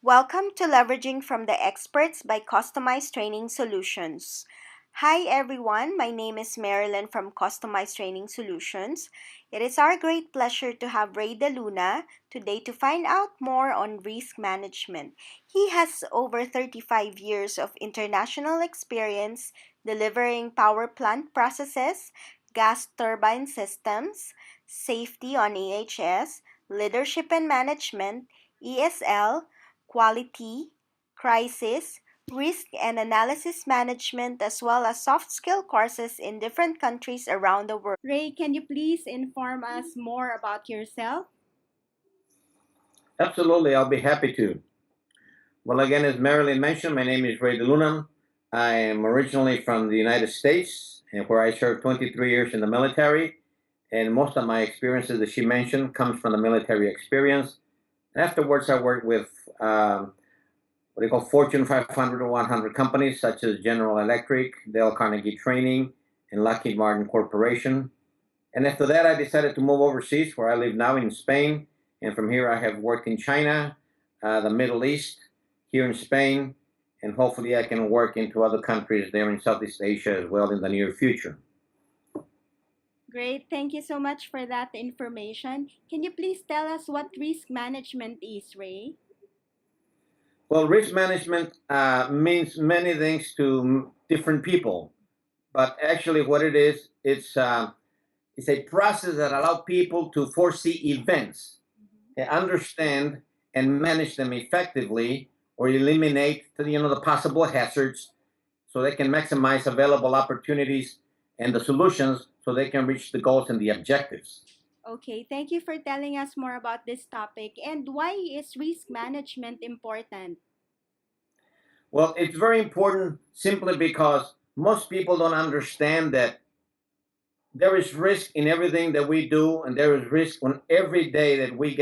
Welcome to Leveraging from the Experts by Customized Training Solutions. Hi everyone, my name is Marilyn from Customized Training Solutions. It is our great pleasure to have Rey de Luna today to find out more on risk management. He has over 35 years of international experience delivering power plant processes, gas turbine systems, safety on AHS, leadership and management, ESL, quality, crisis, risk and analysis management, as well as soft skill courses in different countries around the world. Ray, can you please inform us more about yourself? Absolutely, I'll be happy to. Well, again, as Marilyn mentioned, my name is Rey de Luna. I am originally from the United States, and where I served 23 years in the military. And most of my experiences that she mentioned comes from the military experience. And afterwards, I worked with what they call Fortune 500 or 100 companies, such as General Electric, Dale Carnegie Training, and Lockheed Martin Corporation. And after that, I decided to move overseas, where I live now in Spain. And from here, I have worked in China, the Middle East, here in Spain, and hopefully I can work into other countries there in Southeast Asia as well in the near future. Great, thank you so much for that information. Can you please tell us what risk management is, Ray? Well, risk management means many things to different people, but actually, what it is, it's a process that allows people to foresee events, understand and manage them effectively, or eliminate the possible hazards, so they can maximize available opportunities and the solutions, so they can reach the goals and the objectives. Okay, thank you for telling us more about this topic. And why is risk management important? Well, it's very important simply because most people don't understand that there is risk in everything that we do, and there is risk on every day that we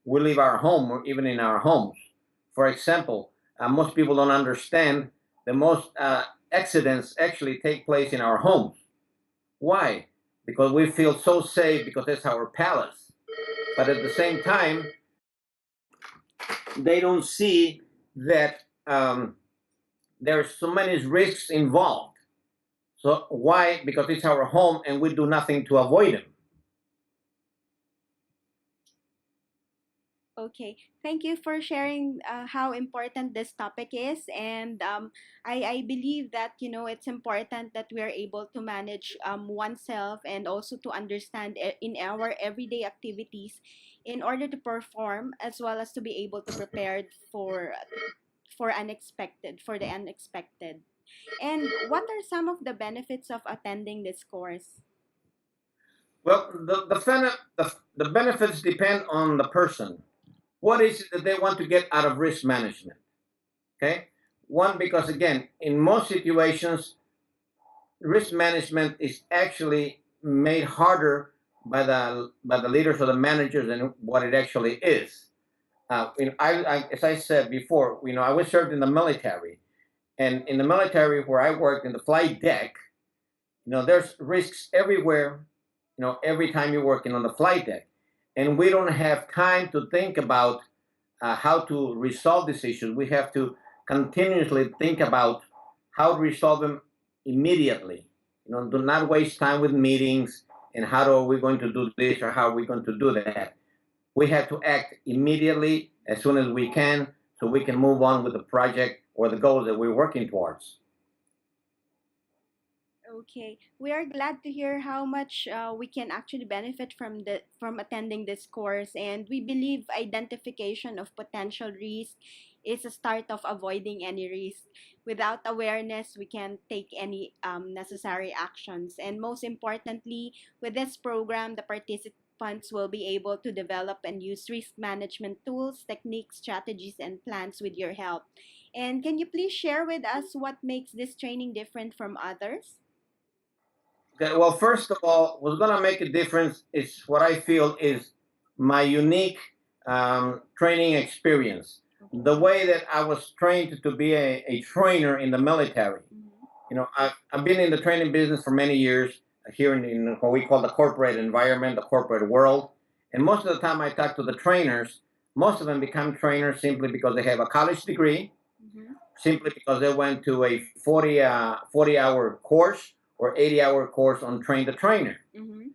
leave our home or even in our homes. For example, most people don't understand that most accidents actually take place in our homes. Why? Because we feel so safe because that's our palace. But at the same time, they don't see that there are so many risks involved. So why? Because it's our home and we do nothing to avoid them. Okay, thank you for sharing how important this topic is, and I believe that it's important that we are able to manage oneself and also to understand in our everyday activities in order to perform as well as to be able to prepare for the unexpected. And what are some of the benefits of attending this course? Well, the benefits depend on the person. What is it that they want to get out of risk management? Okay, one, because again, in most situations, risk management is actually made harder by the leaders or the managers than what it actually is. As I said before, I was served in the military, and in the military where I worked in the flight deck, there's risks everywhere. Every time you're working on the flight deck, and we don't have time to think about how to resolve these issues. We have to continuously think about how to resolve them immediately. Do not waste time with meetings and how are we going to do this or how are we going to do that. We have to act immediately as soon as we can so we can move on with the project or the goals that we're working towards. Okay, we are glad to hear how much we can actually benefit from attending this course, and we believe identification of potential risk is a start of avoiding any risk. Without awareness, we can take any necessary actions, and most importantly, with this program, the participants will be able to develop and use risk management tools, techniques, strategies, and plans with your help. And can you please share with us what makes this training different from others? Okay, well, first of all, what's going to make a difference is what I feel is my unique training experience. The way that I was trained to be a trainer in the military. I've been in the training business for many years here in what we call the corporate environment, the corporate world. And most of the time I talk to the trainers, most of them become trainers simply because they have a college degree, Mm-hmm. simply because they went to a 40-hour course or 80-hour course on train the trainer. Mm-hmm.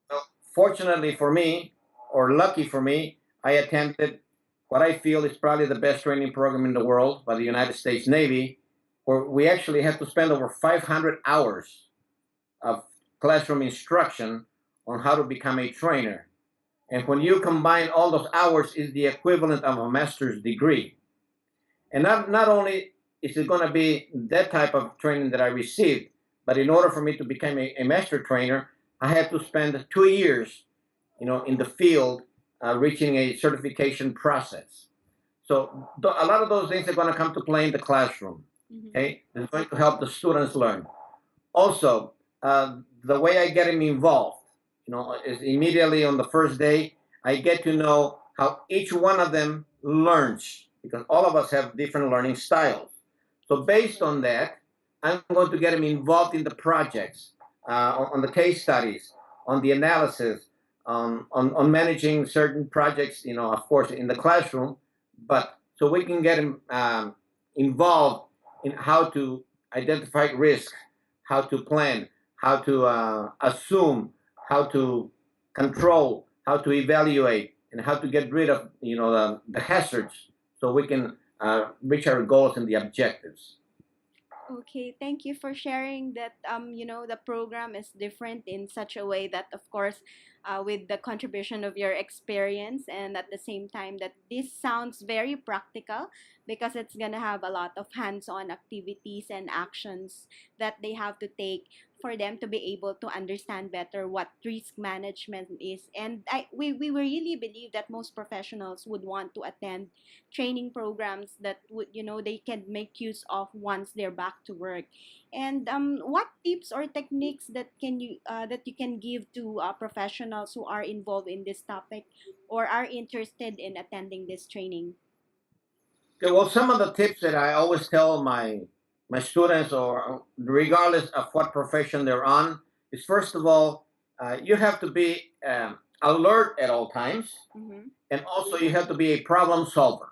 Well, fortunately for me, or lucky for me, I attended what I feel is probably the best training program in the world by the United States Navy, where we actually had to spend over 500 hours of classroom instruction on how to become a trainer. And when you combine all those hours, is the equivalent of a master's degree. And not only is it going to be that type of training that I received, but in order for me to become a master trainer, I had to spend 2 years, in the field, reaching a certification process. So a lot of those things are going to come to play in the classroom. Mm-hmm. Okay, it's going to help the students learn. Also, the way I get them involved, is immediately on the first day. I get to know how each one of them learns because all of us have different learning styles. So based on that, I'm going to get them involved in the projects, on the case studies, on the analysis, on managing certain projects. Of course, in the classroom, but so we can get them involved in how to identify risk, how to plan, how to assume, how to control, how to evaluate, and how to get rid of the hazards, so we can reach our goals and the objectives. Okay, thank you for sharing that. The program is different in such a way that, of course, with the contribution of your experience, and at the same time, that this sounds very practical because it's gonna have a lot of hands-on activities and actions that they have to take for them to be able to understand better what risk management is. And we really believe that most professionals would want to attend training programs that would they can make use of once they're back to work. And what tips or techniques that you can give to professionals who are involved in this topic or are interested in attending this training? Okay, well, some of the tips that I always tell my students, or regardless of what profession they're on, is first of all, you have to be alert at all times, Mm-hmm. and also you have to be a problem solver.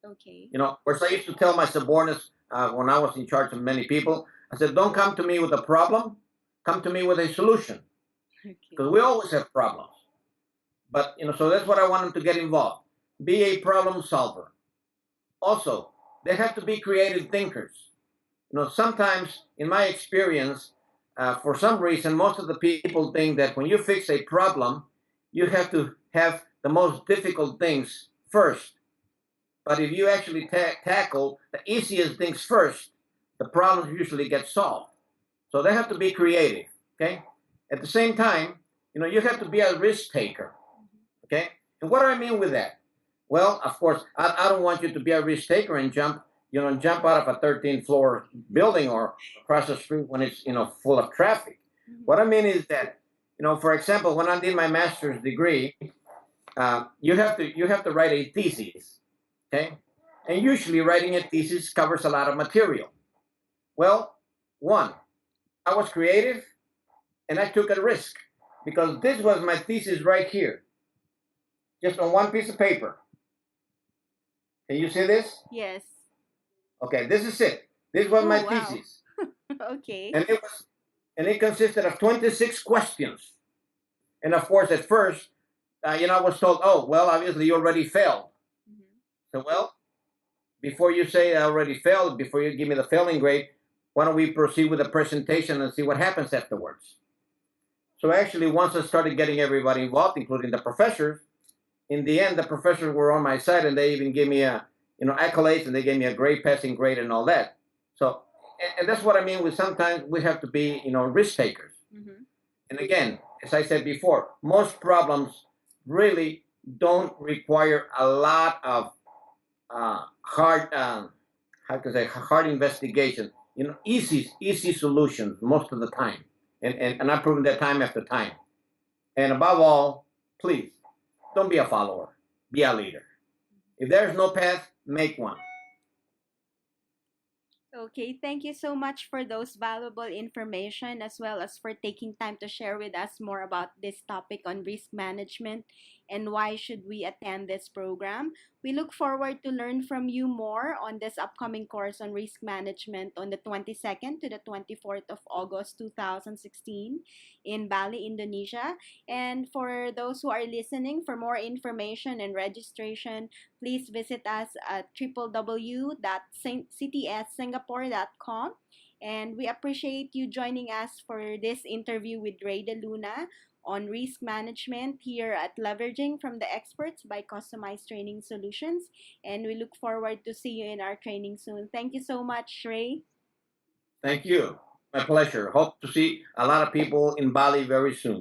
Okay. Whereas I used to tell my subordinates, when I was in charge of many people, I said, don't come to me with a problem, come to me with a solution, Okay. because we always have problems. But so that's what I want them to get involved. Be a problem solver. Also, they have to be creative thinkers. Sometimes, in my experience, for some reason, most of the people think that when you fix a problem, you have to have the most difficult things first. But if you actually tackle the easiest things first, the problems usually get solved. So they have to be creative. Okay. At the same time, you have to be a risk taker. Okay. And what do I mean with that? Well, of course, I don't want you to be a risk taker and jump out of a 13th floor building or across the street when it's full of traffic. What I mean is that, for example, when I did my master's degree, you have to write a thesis. Okay, and usually writing a thesis covers a lot of material. Well, one, I was creative and I took a risk because this was my thesis right here, just on one piece of paper. Can you see this? Yes. Okay, this is it. This was Oh, my wow. thesis, Okay. and it consisted of 26 questions. And of course, at first, I was told, "Oh, well, obviously you already failed." Mm-hmm. So, well, before you say I already failed, before you give me the failing grade, why don't we proceed with the presentation and see what happens afterwards? So actually, once I started getting everybody involved, including the professors, in the end, the professors were on my side, and they even gave me accolades, and they gave me a great passing grade and all that. So, and that's what I mean with sometimes we have to be, risk takers. Mm-hmm. And again, as I said before, most problems really don't require a lot of hard, how can I say, hard investigation. Easy solutions most of the time, and I've proven that time after time. And above all, please don't be a follower, be a leader. If there's no path, make one. Okay, thank you so much for those valuable information as well as for taking time to share with us more about this topic on risk management. and why should we attend this program. We look forward to learn from you more on this upcoming course on risk management on the 22nd to the 24th of August 2016 in Bali, Indonesia. And for those who are listening, for more information and registration, please visit us at www.ctssingapore.com. And we appreciate you joining us for this interview with Rey de Luna on risk management here at Leveraging from the Experts by Customized Training Solutions. And we look forward to see you in our training soon. Thank you so much, Ray. Thank you. My pleasure. Hope to see a lot of people in Bali very soon.